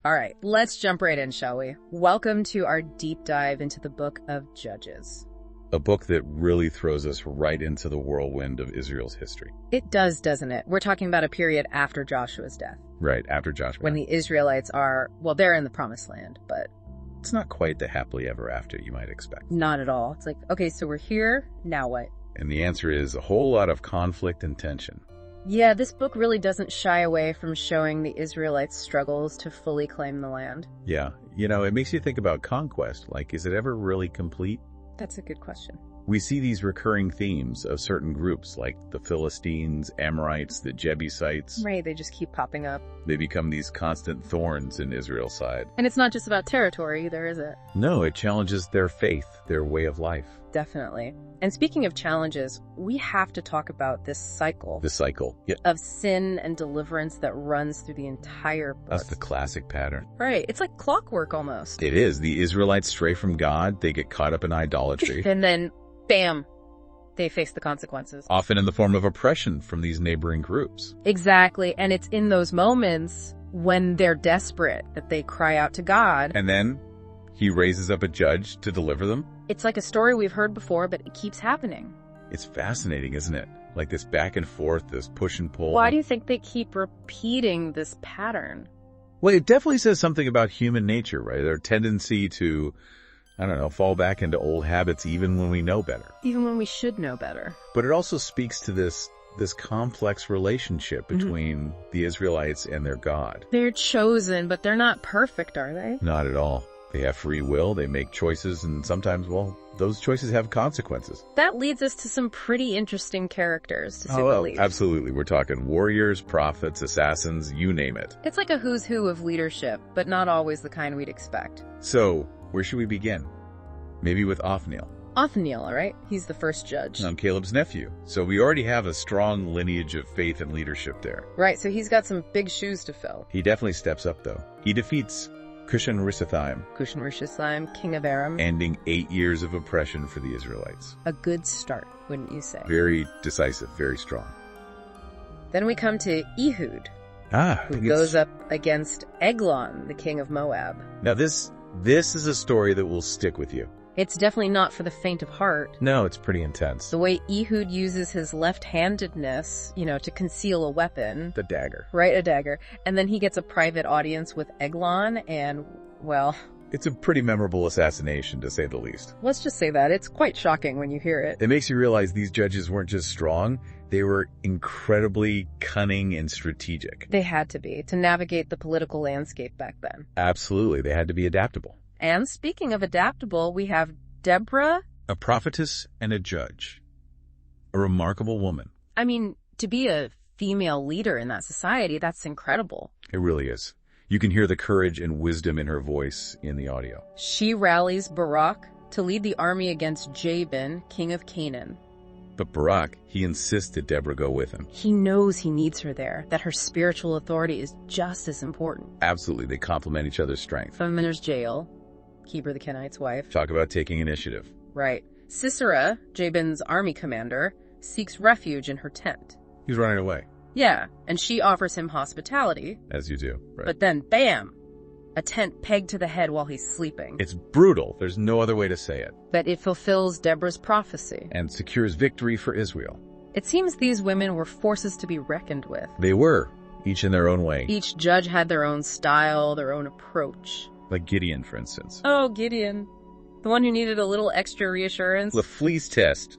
All right, let's jump right in, shall we? Welcome to our deep dive into the book of Judges. A book that really throws us right into the whirlwind of Israel's history. It does, doesn't it? We're talking about a period after Joshua's death. Right, after Joshua. When the Israelites are, well, they're in the promised land, but It's not quite the happily ever after you might expect. not at all. It's like, okay, so we're here, now what? And the answer is a whole lot of conflict and tension. Yeah, this book really doesn't shy away from showing the Israelites' struggles to fully claim the land. Yeah, it makes you think about conquest. Like, is it ever really complete? That's a good question. We see these recurring themes of certain groups like the Philistines, Amorites, the Jebusites. Right, they just keep popping up. They become these constant thorns in Israel's side. And it's not just about territory either, is it? No, it challenges their faith, their way of life. Definitely. And speaking of challenges, we have to talk about this cycle The cycle. Yeah, of sin and deliverance that runs through the entire book. that's the classic pattern. Right, it's like clockwork almost. It is. The Israelites stray from God. They get caught up in idolatry. And then, bam, they face the consequences. Often in the form of oppression from these neighboring groups. Exactly, and it's in those moments when they're desperate that they cry out to God. And then he raises up a judge to deliver them. It's like a story we've heard before, but it keeps happening. It's fascinating, isn't it? Like this back and forth, this push and pull. Why do you think they keep repeating this pattern? Well, it definitely says something about human nature, right? Our tendency to, fall back into old habits even when we know better. Even when we should know better. But it also speaks to this complex relationship between the Israelites and their God. They're chosen, but they're not perfect, are they? Not at all. They have free will, they make choices, and sometimes, those choices have consequences. That leads us to some pretty interesting characters, to say the least. Absolutely. We're talking warriors, prophets, assassins, you name it. It's like a who's who of leadership, but not always the kind we'd expect. So, where should we begin? Maybe with Othniel. Othniel, all right? He's the first judge. I'm Caleb's nephew, so we already have a strong lineage of faith and leadership there. Right, so he's got some big shoes to fill. He definitely steps up, though. He defeats Cushan-Rishathaim, Cushan-Rishathaim, king of Aram. ending 8 years of oppression for the Israelites. A good start, wouldn't you say? Very decisive, very strong. Then we come to Ehud, who goes up against Eglon, the king of Moab. Now this is a story that will stick with you. It's definitely not for the faint of heart. No, it's pretty intense. The way Ehud uses his left-handedness, to conceal a weapon. The dagger. Right, a dagger. And then he gets a private audience with Eglon, and, well... It's a pretty memorable assassination, to say the least. Let's just say that. It's quite shocking when you hear it. It makes you realize these judges weren't just strong, they were incredibly cunning and strategic. They had to be, to navigate the political landscape back then. Absolutely, they had to be adaptable. And speaking of adaptable, we have Deborah. A prophetess and a judge. A remarkable woman. I mean, to be a female leader in that society, that's incredible. It really is. You can hear the courage and wisdom in her voice in the audio. She rallies Barak to lead the army against Jabin, king of Canaan. But Barak, he insists that Deborah go with him. He knows he needs her there, that her spiritual authority is just as important. Absolutely, they complement each other's strength. Then there's Jael, Heber the Kenite's wife. Talk about taking initiative. Right. Sisera, Jabin's army commander, seeks refuge in her tent. He's running away. Yeah, and she offers him hospitality. As you do, right? But then, bam! A tent pegged to the head while he's sleeping. It's brutal. There's no other way to say it. But it fulfills Deborah's prophecy. And secures victory for Israel. It seems these women were forces to be reckoned with. They were, each in their own way. Each judge had their own style, their own approach. Like Gideon, for instance. Oh, Gideon. The one who needed a little extra reassurance. The fleece test.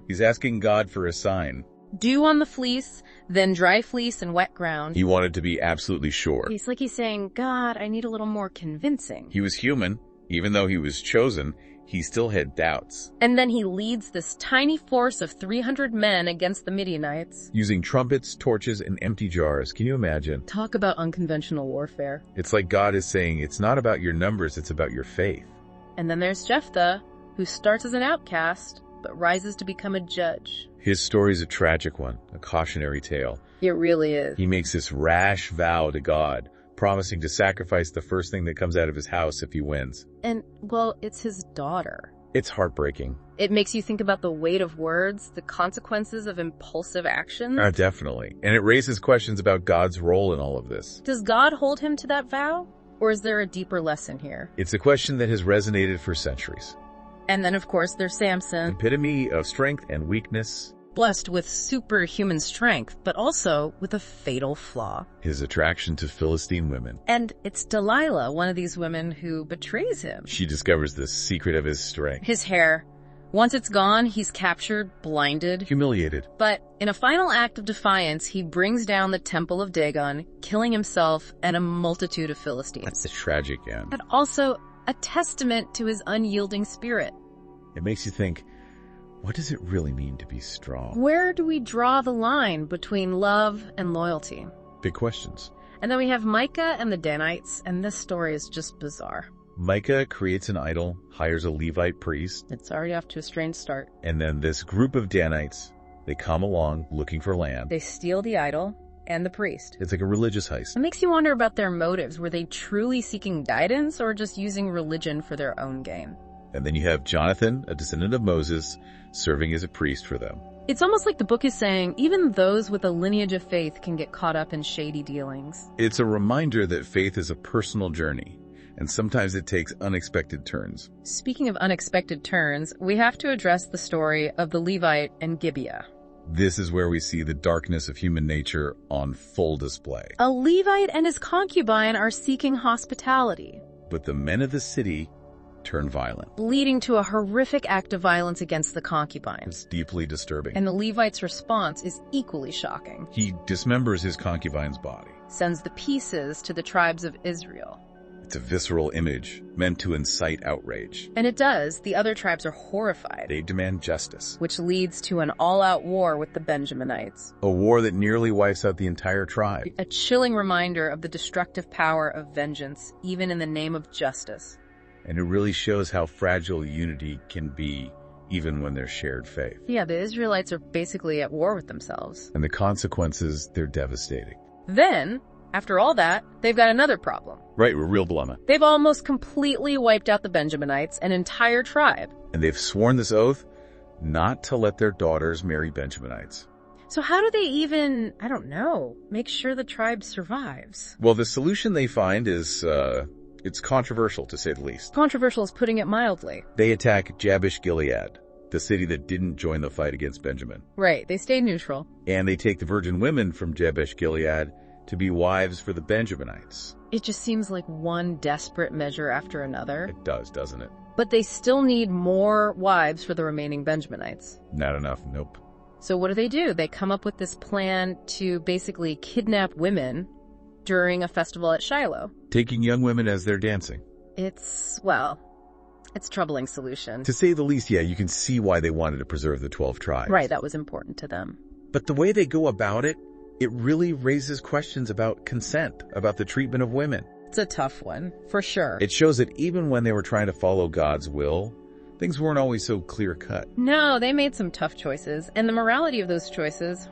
He's asking God for a sign. Dew on the fleece, then dry fleece and wet ground. He wanted to be absolutely sure. It's like he's saying, God, I need a little more convincing. He was human. Even though he was chosen, he still had doubts. And then he leads this tiny force of 300 men against the Midianites. Using trumpets, torches, and empty jars. Can you imagine? Talk about unconventional warfare. It's like God is saying, it's not about your numbers, it's about your faith. And then there's Jephthah, who starts as an outcast, but rises to become a judge. His story is a tragic one, a cautionary tale. It really is. He makes this rash vow to God, promising to sacrifice the first thing that comes out of his house if he wins. And, well, it's his daughter. It's heartbreaking. It makes you think about the weight of words, the consequences of impulsive actions. Definitely. And it raises questions about God's role in all of this. Does God hold him to that vow? Or is there a deeper lesson here? It's a question that has resonated for centuries. And then, of course, there's Samson. Epitome of strength and weakness. Blessed with superhuman strength, but also with a fatal flaw. His attraction to Philistine women. And it's Delilah, one of these women, who betrays him. She discovers the secret of his strength. His hair. Once it's gone, he's captured, blinded, humiliated. But in a final act of defiance, he brings down the temple of Dagon, killing himself and a multitude of Philistines. That's a tragic end. But also a testament to his unyielding spirit. It makes you think, what does it really mean to be strong? Where do we draw the line between love and loyalty? Big questions. And then we have Micah and the Danites, and this story is just bizarre. Micah creates an idol, hires a Levite priest. It's already off to a strange start. And then this group of Danites, they come along looking for land. They steal the idol and the priest. It's like a religious heist. It makes you wonder about their motives. Were they truly seeking guidance or just using religion for their own gain? And then you have Jonathan, a descendant of Moses, serving as a priest for them. It's almost like the book is saying even those with a lineage of faith can get caught up in shady dealings. It's a reminder that faith is a personal journey. And sometimes it takes unexpected turns. Speaking of unexpected turns, we have to address the story of the Levite and Gibeah. This is where we see the darkness of human nature on full display. A Levite and his concubine are seeking hospitality. But the men of the city turn violent, leading to a horrific act of violence against the concubine. It's deeply disturbing. And the Levite's response is equally shocking. He dismembers his concubine's body, sends the pieces to the tribes of Israel. It's a visceral image meant to incite outrage. And it does. The other tribes are horrified. They demand justice. Which leads to an all-out war with the Benjaminites. A war that nearly wipes out the entire tribe. A chilling reminder of the destructive power of vengeance, even in the name of justice. And it really shows how fragile unity can be, even when there's shared faith. Yeah, the Israelites are basically at war with themselves. And the consequences, they're devastating. Then, after all that, they've got another problem. Right, a real dilemma. They've almost completely wiped out the Benjaminites, an entire tribe. And they've sworn this oath not to let their daughters marry Benjaminites. So how do they even, make sure the tribe survives? Well, the solution they find is, it's controversial, to say the least. Controversial is putting it mildly. They attack Jabesh-Gilead, the city that didn't join the fight against Benjamin. Right, they stayed neutral. And they take the virgin women from Jabesh-Gilead to be wives for the Benjaminites. It just seems like one desperate measure after another. It does, doesn't it? But they still need more wives for the remaining Benjaminites. Not enough, nope. So what do? They come up with this plan to basically kidnap women during a festival at Shiloh. Taking young women as they're dancing. It's a troubling solution. To say the least, yeah, you can see why they wanted to preserve the 12 tribes. Right, that was important to them. But the way they go about it, it really raises questions about consent, about the treatment of women. It's a tough one, for sure. It shows that even when they were trying to follow God's will, things weren't always so clear-cut. No, they made some tough choices, and the morality of those choices,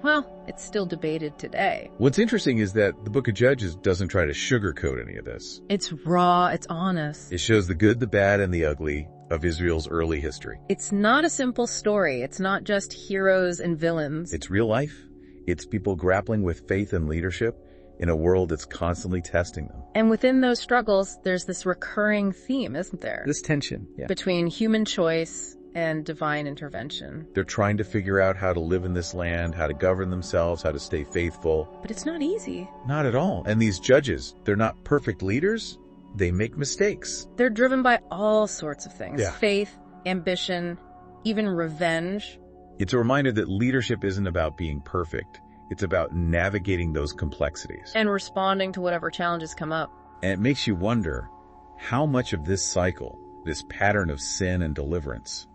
it's still debated today. What's interesting is that the Book of Judges doesn't try to sugarcoat any of this. It's raw, it's honest. It shows the good, the bad, and the ugly of Israel's early history. It's not a simple story. It's not just heroes and villains. It's real life. It's people grappling with faith and leadership in a world that's constantly testing them. And within those struggles, there's this recurring theme, isn't there? This tension, yeah. Between human choice and divine intervention. They're trying to figure out how to live in this land, how to govern themselves, how to stay faithful. But it's not easy. Not at all. And these judges, they're not perfect leaders. They make mistakes. They're driven by all sorts of things. Yeah. Faith, ambition, even revenge. It's a reminder that leadership isn't about being perfect. It's about navigating those complexities. And responding to whatever challenges come up. And it makes you wonder how much of this cycle, this pattern of sin and deliverance,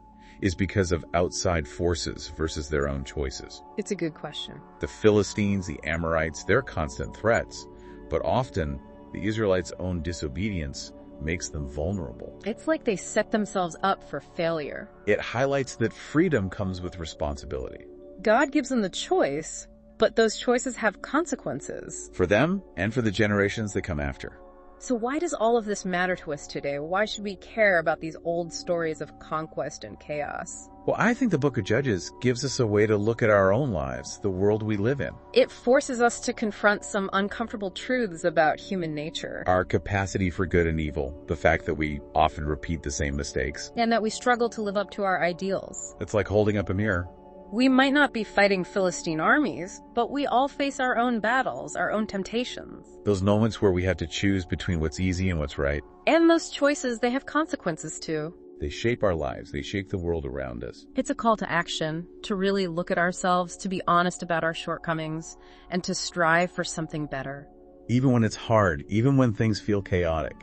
is because of outside forces versus their own choices. It's a good question. The Philistines, the Amorites, they're constant threats, but often the Israelites' own disobedience makes them vulnerable. It's like they set themselves up for failure. It highlights that freedom comes with responsibility. God gives them the choice, but those choices have consequences. For them and for the generations that come after. So why does all of this matter to us today? Why should we care about these old stories of conquest and chaos? Well, I think the Book of Judges gives us a way to look at our own lives, the world we live in. It forces us to confront some uncomfortable truths about human nature. Our capacity for good and evil, the fact that we often repeat the same mistakes. And that we struggle to live up to our ideals. It's like holding up a mirror. We might not be fighting Philistine armies, but we all face our own battles, our own temptations. Those moments where we have to choose between what's easy and what's right. And those choices, they have consequences too. They shape our lives. They shape the world around us. It's a call to action, to really look at ourselves, to be honest about our shortcomings, and to strive for something better. Even when it's hard, even when things feel chaotic.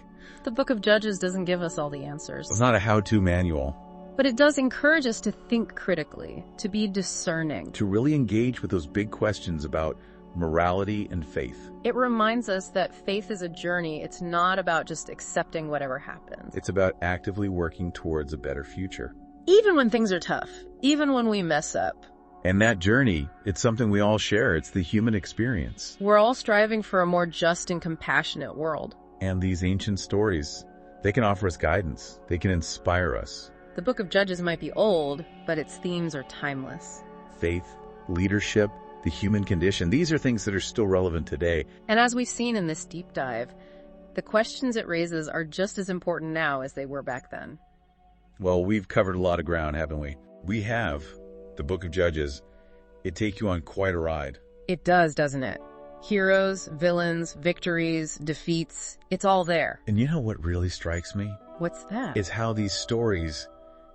The Book of Judges doesn't give us all the answers. It's not a how-to manual. But it does encourage us to think critically, to be discerning. To really engage with those big questions about morality and faith. It reminds us that faith is a journey. It's not about just accepting whatever happens. It's about actively working towards a better future. Even when things are tough, even when we mess up. And that journey, it's something we all share. It's the human experience. We're all striving for a more just and compassionate world. And these ancient stories, they can offer us guidance. They can inspire us. The Book of Judges might be old, but its themes are timeless. Faith, leadership, the human condition, these are things that are still relevant today. And as we've seen in this deep dive, the questions it raises are just as important now as they were back then. Well, we've covered a lot of ground, haven't we? We have. The Book of Judges. It takes you on quite a ride. It does, doesn't it? Heroes, villains, victories, defeats, it's all there. And you know what really strikes me? What's that? Is how these stories,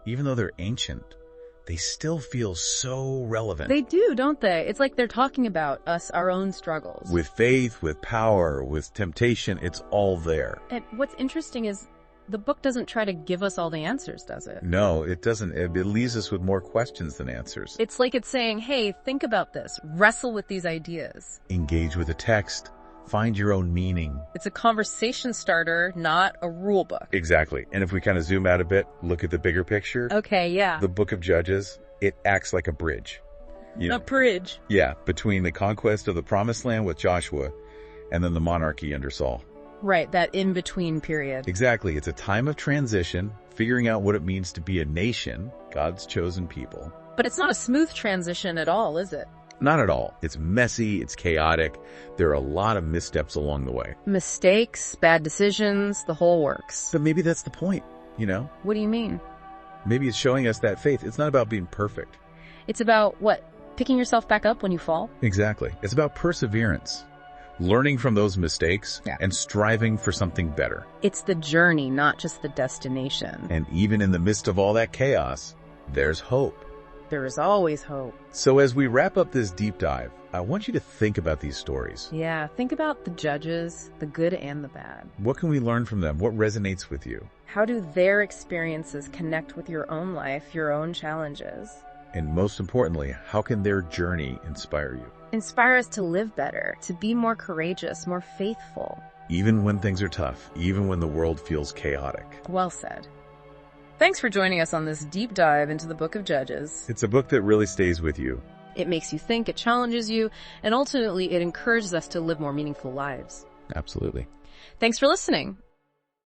even though they're ancient, they still feel so relevant. They do, don't they? It's like they're talking about us, our own struggles. With faith, with power, with temptation, it's all there. And what's interesting is the book doesn't try to give us all the answers, does it? No, it doesn't. It leaves us with more questions than answers. It's like it's saying, hey, think about this. Wrestle with these ideas. Engage with the text. Find your own meaning. It's a conversation starter, not a rule book. Exactly. And if we kind of zoom out a bit, look at the bigger picture. Okay, yeah. The Book of Judges, it acts like a bridge. A bridge. Yeah, between the conquest of the Promised Land with Joshua and then the monarchy under Saul. Right, that in-between period. Exactly. It's a time of transition, figuring out what it means to be a nation, God's chosen people. But it's not a smooth transition at all, is it? Not at all. It's messy, it's chaotic. There are a lot of missteps along the way. Mistakes, bad decisions, the whole works. But maybe that's the point, you know? What do you mean? Maybe it's showing us that faith. It's not about being perfect. It's about, what, picking yourself back up when you fall? Exactly. It's about perseverance. Learning from those mistakes and striving for something better. It's the journey, not just the destination. And even in the midst of all that chaos, there's hope. There is always hope. So as we wrap up this deep dive, I want you to think about these stories. Yeah, think about the judges, the good and the bad. What can we learn from them? What resonates with you? How do their experiences connect with your own life, your own challenges? And most importantly, how can their journey inspire you? Inspire us to live better, to be more courageous, more faithful. Even when things are tough, even when the world feels chaotic. Well said. Thanks for joining us on this deep dive into the Book of Judges. It's a book that really stays with you. It makes you think, it challenges you, and ultimately it encourages us to live more meaningful lives. Absolutely. Thanks for listening.